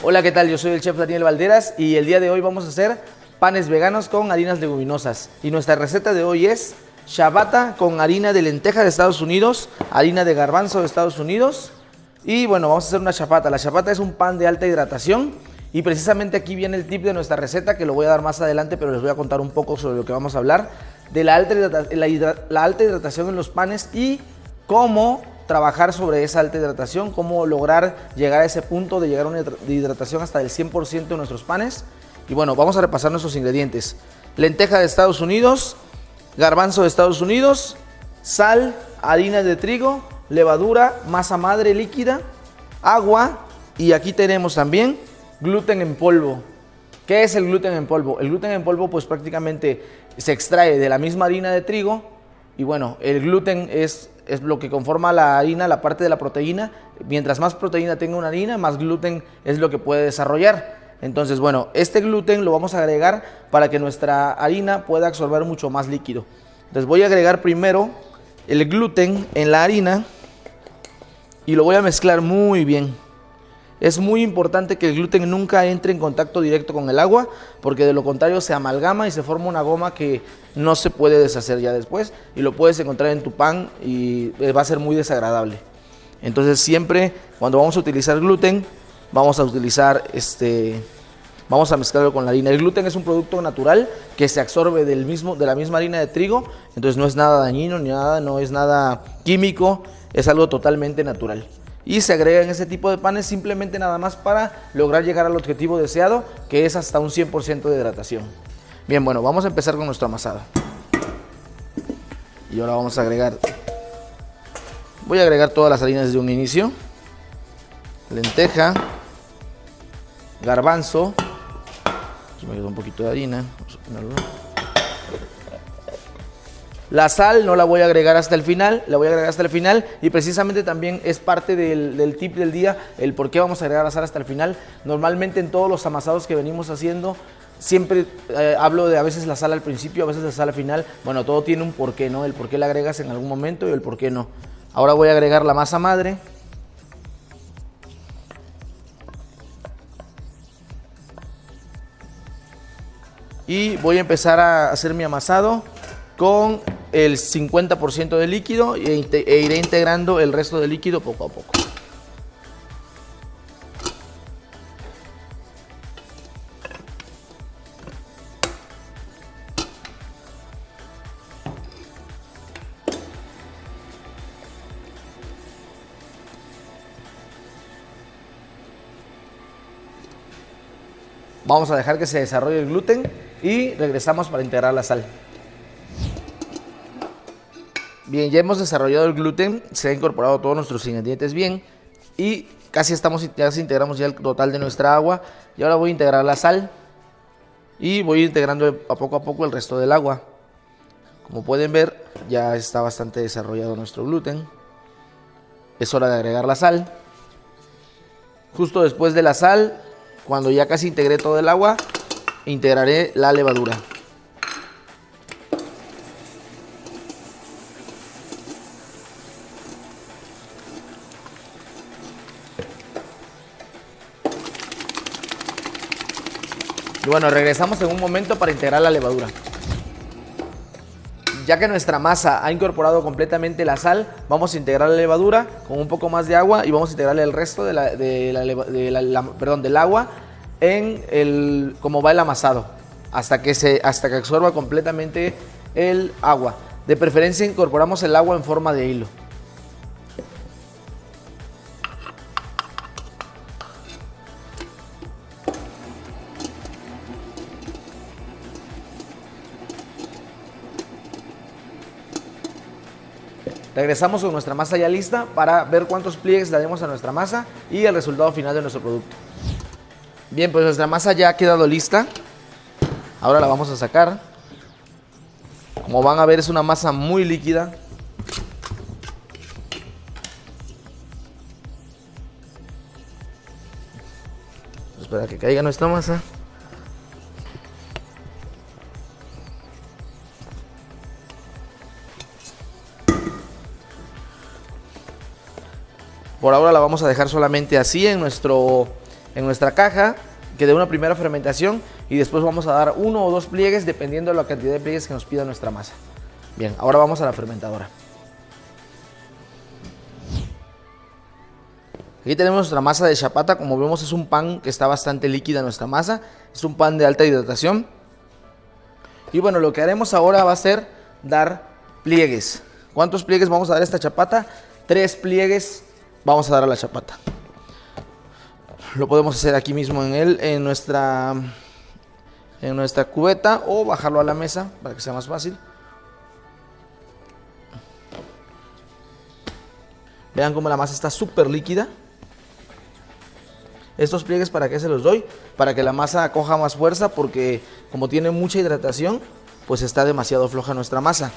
Hola, ¿qué tal? Yo soy el chef Daniel Valderas y el día de hoy vamos a hacer panes veganos con harinas leguminosas. Y nuestra receta de hoy es ciabatta con harina de lenteja de Estados Unidos, harina de garbanzo de Estados Unidos. Y bueno, vamos a hacer una ciabatta. La ciabatta es un pan de alta hidratación y precisamente aquí viene el tip de nuestra receta que lo voy a dar más adelante, pero les voy a contar un poco sobre lo que vamos a hablar de la alta hidratación en los panes y cómo trabajar sobre esa alta hidratación, cómo lograr llegar a ese punto de llegar a una hidratación hasta el 100% de nuestros panes. Y bueno, vamos a repasar nuestros ingredientes. Lenteja de Estados Unidos, garbanzo de Estados Unidos, sal, harina de trigo, levadura, masa madre líquida, agua y aquí tenemos también gluten en polvo. ¿Qué es el gluten en polvo? El gluten en polvo pues prácticamente se extrae de la misma harina de trigo y bueno, el gluten es lo que conforma la harina, la parte de la proteína. Mientras más proteína tenga una harina, más gluten es lo que puede desarrollar. Entonces, bueno, este gluten lo vamos a agregar para que nuestra harina pueda absorber mucho más líquido. Entonces voy a agregar primero el gluten en la harina y lo voy a mezclar muy bien. Es muy importante que el gluten nunca entre en contacto directo con el agua, porque de lo contrario se amalgama y se forma una goma que no se puede deshacer ya después y lo puedes encontrar en tu pan y va a ser muy desagradable. Entonces siempre cuando vamos a utilizar gluten, vamos a mezclarlo con la harina. El gluten es un producto natural que se absorbe de la misma harina de trigo, entonces no es nada dañino ni nada, no es nada químico, es algo totalmente natural. Y se agrega en ese tipo de panes simplemente nada más para lograr llegar al objetivo deseado, que es hasta un 100% de hidratación. Bien, bueno, vamos a empezar con nuestro amasado. Y ahora vamos a voy a agregar todas las harinas desde un inicio. Lenteja, garbanzo, aquí me queda un poquito de harina, vamos a ponerlo. La sal no la voy a agregar hasta el final, la voy a agregar hasta el final y precisamente también es parte del tip del día, el por qué vamos a agregar la sal hasta el final. Normalmente en todos los amasados que venimos haciendo, siempre hablo de a veces la sal al principio, a veces la sal al final. Bueno, todo tiene un porqué, ¿no? El por qué la agregas en algún momento y el por qué no. Ahora voy a agregar la masa madre. Y voy a empezar a hacer mi amasado con el 50% de líquido e iré integrando el resto del líquido poco a poco. Vamos a dejar que se desarrolle el gluten y regresamos para integrar la sal. Bien, ya hemos desarrollado el gluten, se ha incorporado todos nuestros ingredientes bien y casi integramos ya el total de nuestra agua. Y ahora voy a integrar la sal y voy integrando a poco el resto del agua. Como pueden ver, ya está bastante desarrollado nuestro gluten. Es hora de agregar la sal. Justo después de la sal, cuando ya casi integré todo el agua, integraré la levadura. Y bueno, regresamos en un momento para integrar la levadura. Ya que nuestra masa ha incorporado completamente la sal, vamos a integrar la levadura con un poco más de agua y vamos a integrarle el resto del agua en como va el amasado, hasta que absorba completamente el agua. De preferencia incorporamos el agua en forma de hilo. Regresamos con nuestra masa ya lista para ver cuántos pliegues le daremos a nuestra masa y el resultado final de nuestro producto. Bien, pues nuestra masa ya ha quedado lista. Ahora la vamos a sacar. Como van a ver, es una masa muy líquida. Espera que caiga nuestra masa. Por ahora la vamos a dejar solamente así en nuestro en nuestra caja, que dé una primera fermentación y después vamos a dar 1 o 2 pliegues dependiendo de la cantidad de pliegues que nos pida nuestra masa. Bien, ahora vamos a la fermentadora. Aquí tenemos nuestra masa de chapata. Como vemos, es un pan que está bastante líquida nuestra masa. Es un pan de alta hidratación. Y bueno, lo que haremos ahora va a ser dar pliegues. ¿Cuántos pliegues vamos a dar a esta chapata? 3 pliegues vamos a dar a la chapata. Lo podemos hacer aquí mismo en nuestra cubeta, o bajarlo a la mesa para que sea más fácil. Vean cómo la masa está súper líquida. Estos pliegues, ¿para qué se los doy? Para que la masa coja más fuerza, porque como tiene mucha hidratación, pues está demasiado floja nuestra masa.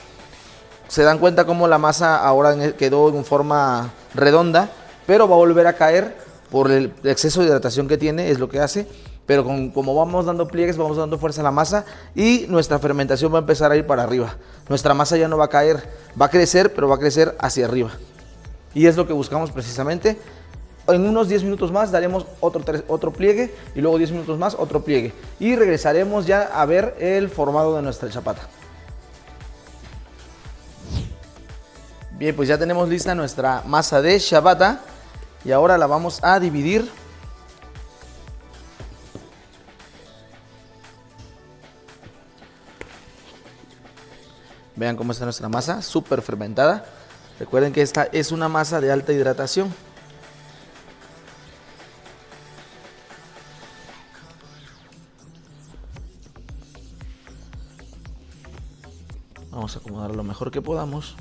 Se dan cuenta cómo la masa ahora quedó en forma redonda, pero va a volver a caer por el exceso de hidratación que tiene, es lo que hace. Pero como vamos dando pliegues, vamos dando fuerza a la masa y nuestra fermentación va a empezar a ir para arriba. Nuestra masa ya no va a caer, va a crecer, pero va a crecer hacia arriba. Y es lo que buscamos precisamente. En unos 10 minutos más daremos otro pliegue, y luego 10 minutos más otro pliegue. Y regresaremos ya a ver el formado de nuestra chapata. Bien, pues ya tenemos lista nuestra masa de chapata y ahora la vamos a dividir. Vean cómo está nuestra masa, súper fermentada. Recuerden que esta es una masa de alta hidratación. Vamos a acomodar lo mejor que podamos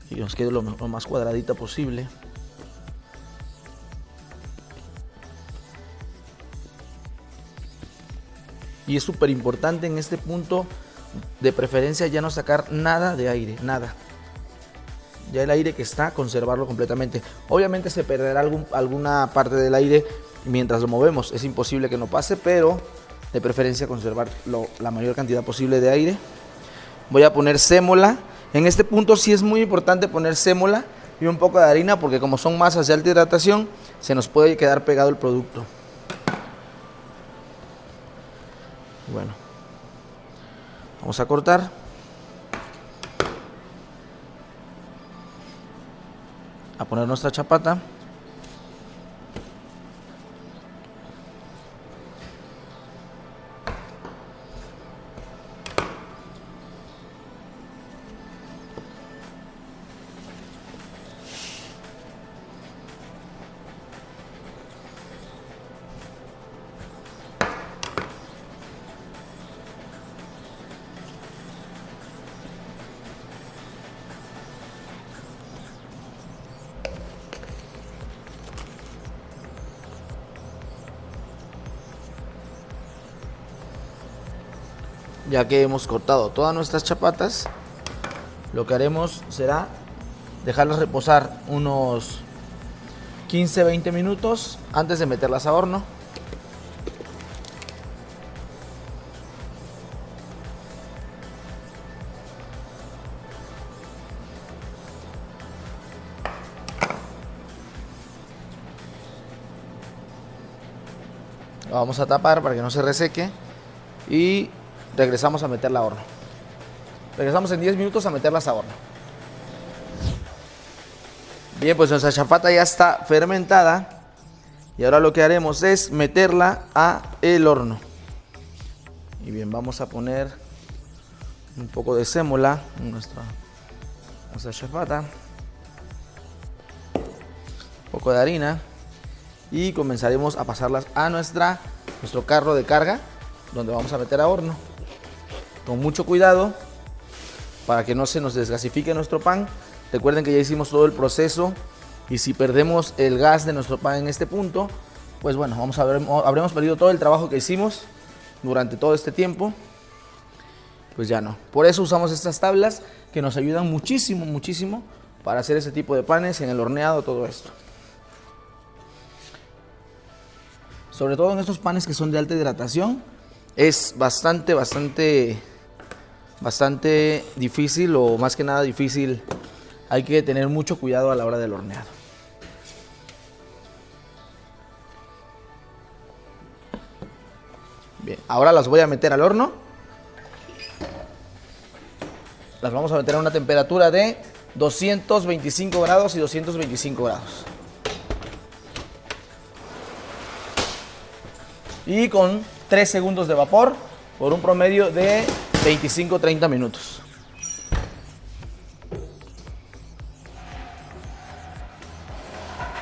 y nos quede lo más cuadradita posible. Y es súper importante en este punto, de preferencia, ya no sacar nada de aire, nada. Ya el aire que está, conservarlo completamente. Obviamente se perderá alguna parte del aire mientras lo movemos, es imposible que no pase, pero de preferencia conservar la mayor cantidad posible de aire. Voy a poner sémola. En este punto sí es muy importante poner sémola y un poco de harina, porque como son masas de alta hidratación, se nos puede quedar pegado el producto. Bueno, vamos a cortar. A poner nuestra chapata. Ya que hemos cortado todas nuestras chapatas, lo que haremos será dejarlas reposar unos 15-20 minutos antes de meterlas a horno. Lo vamos a tapar para que no se reseque y regresamos a meterla a horno. Regresamos en 10 minutos a meterlas a horno. Bien, pues nuestra chapata ya está fermentada y ahora lo que haremos es meterla a el horno. Y bien, vamos a poner un poco de sémola en nuestra chapata, un poco de harina, y comenzaremos a pasarlas a nuestro carro de carga, donde vamos a meter a horno. Con mucho cuidado para que no se nos desgasifique nuestro pan. Recuerden que ya hicimos todo el proceso y si perdemos el gas de nuestro pan en este punto, pues bueno, habremos perdido todo el trabajo que hicimos durante todo este tiempo. Pues ya no. Por eso usamos estas tablas que nos ayudan muchísimo, muchísimo para hacer ese tipo de panes en el horneado, todo esto. Sobre todo en estos panes que son de alta hidratación, es bastante difícil, o más que nada difícil. Hay que tener mucho cuidado a la hora del horneado. Bien, ahora las voy a meter al horno. Las vamos a meter a una temperatura de 225 grados y 225 grados. Y con 3 segundos de vapor por un promedio de 25-30 minutos.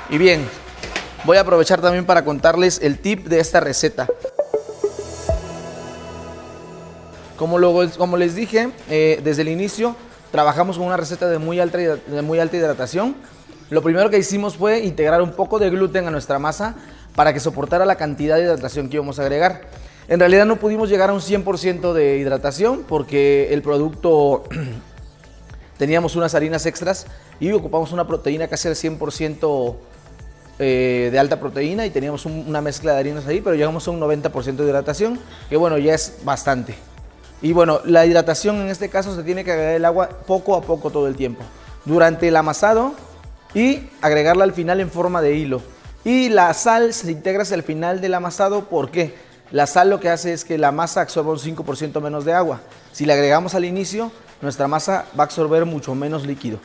Y bien, voy a aprovechar también para contarles el tip de esta receta. Como les dije, desde el inicio trabajamos con una receta de muy alta hidratación. Lo primero que hicimos fue integrar un poco de gluten a nuestra masa para que soportara la cantidad de hidratación que íbamos a agregar. En realidad no pudimos llegar a un 100% de hidratación porque el producto teníamos unas harinas extras y ocupamos una proteína casi al 100% de alta proteína y teníamos una mezcla de harinas ahí, pero llegamos a un 90% de hidratación, que bueno, ya es bastante. Y bueno, la hidratación en este caso se tiene que agregar el agua poco a poco todo el tiempo, durante el amasado y agregarla al final en forma de hilo. Y la sal se integra hacia el final del amasado, ¿por qué? La sal lo que hace es que la masa absorba un 5% menos de agua. Si la agregamos al inicio, nuestra masa va a absorber mucho menos líquido.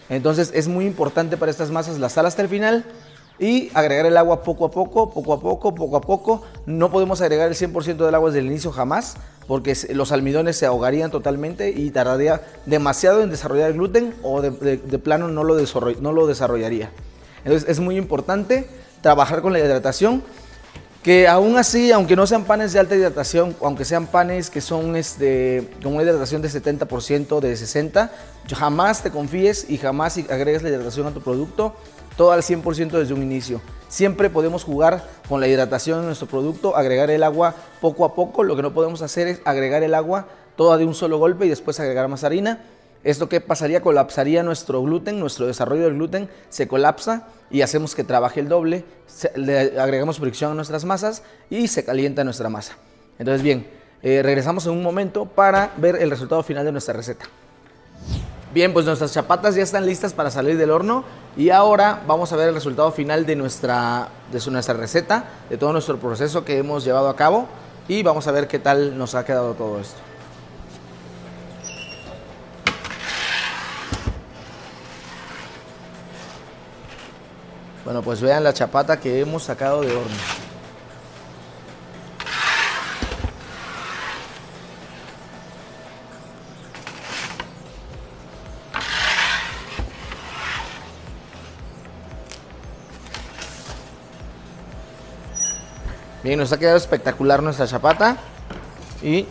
Entonces es muy importante para estas masas la sal hasta el final y agregar el agua poco a poco. No podemos agregar el 100% del agua desde el inicio jamás, porque los almidones se ahogarían totalmente y tardaría demasiado en desarrollar el gluten o de plano no lo desarrollaría. Entonces es muy importante trabajar con la hidratación, que aún así, aunque no sean panes de alta hidratación, aunque sean panes que son con una hidratación de 70%, de 60%, jamás te confíes y jamás agregues la hidratación a tu producto todo al 100% desde un inicio. Siempre podemos jugar con la hidratación en nuestro producto, agregar el agua poco a poco. Lo que no podemos hacer es agregar el agua toda de un solo golpe y después agregar más harina. ¿Esto qué pasaría? Colapsaría nuestro gluten, nuestro desarrollo del gluten se colapsa y hacemos que trabaje el doble, le agregamos fricción a nuestras masas y se calienta nuestra masa. Entonces bien, regresamos en un momento para ver el resultado final de nuestra receta. Bien, pues nuestras chapatas ya están listas para salir del horno y ahora vamos a ver el resultado final de nuestra receta, de todo nuestro proceso que hemos llevado a cabo y vamos a ver qué tal nos ha quedado todo esto. Bueno, pues vean la chapata que hemos sacado de horno. Bien, nos ha quedado espectacular nuestra chapata y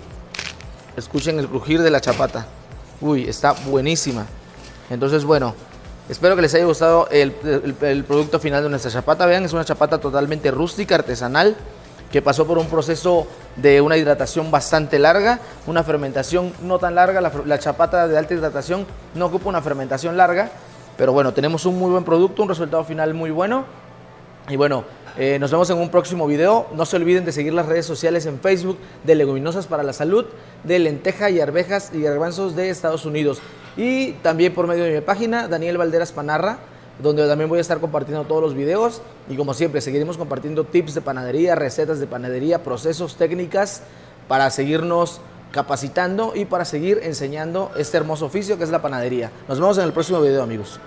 escuchen el crujir de la chapata. Uy, está buenísima. Entonces, bueno, espero que les haya gustado el producto final de nuestra chapata. Vean, es una chapata totalmente rústica, artesanal, que pasó por un proceso de una hidratación bastante larga, una fermentación no tan larga. La chapata de alta hidratación no ocupa una fermentación larga, pero bueno, tenemos un muy buen producto, un resultado final muy bueno. Y bueno, nos vemos en un próximo video. No se olviden de seguir las redes sociales en Facebook de Leguminosas para la Salud, de lenteja y arvejas y garbanzos de Estados Unidos. Y también por medio de mi página, Daniel Valderas Panarra, donde también voy a estar compartiendo todos los videos. Y como siempre, seguiremos compartiendo tips de panadería, recetas de panadería, procesos, técnicas, para seguirnos capacitando y para seguir enseñando este hermoso oficio que es la panadería. Nos vemos en el próximo video, amigos.